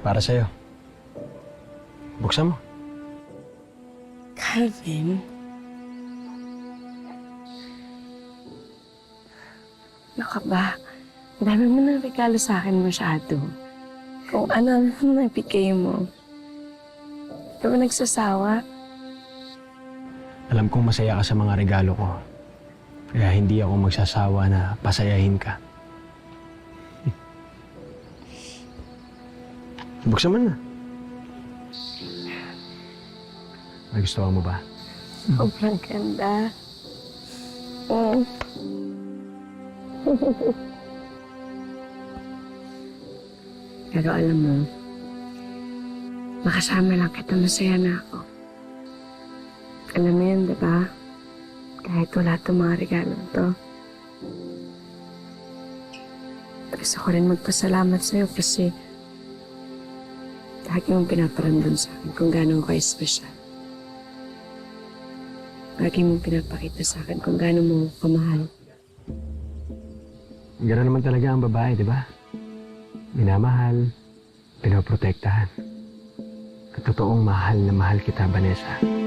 Para sa'yo. Buksan mo. Calvin? Ano ka ba? Ang dami mo ng regalo sa akin masyado. Kung ano ang nabigay mo. Di ba nagsasawa? Alam kong masaya ka sa mga regalo ko. Kaya hindi ako magsasawa na pasayahin ka. Buksan mo na. Nagustuhan mo ba? Sobrang ganda. Mm. Pero alam mo, makasama lang kita, masaya na ako. Alam mo yun, diba? Kahit wala itong mga regalo to. Gusto ko rin magpasalamat sa'yo kasi lagi mong pinaparamdam sa akin kung gano'n ko espesyal. Lagi mong pinapakita sa akin kung gano'n mo kamahal. Gano'n naman talaga ang babae, di ba? Minamahal, pinoprotektahan. At totoong mahal na mahal kita, Vanessa.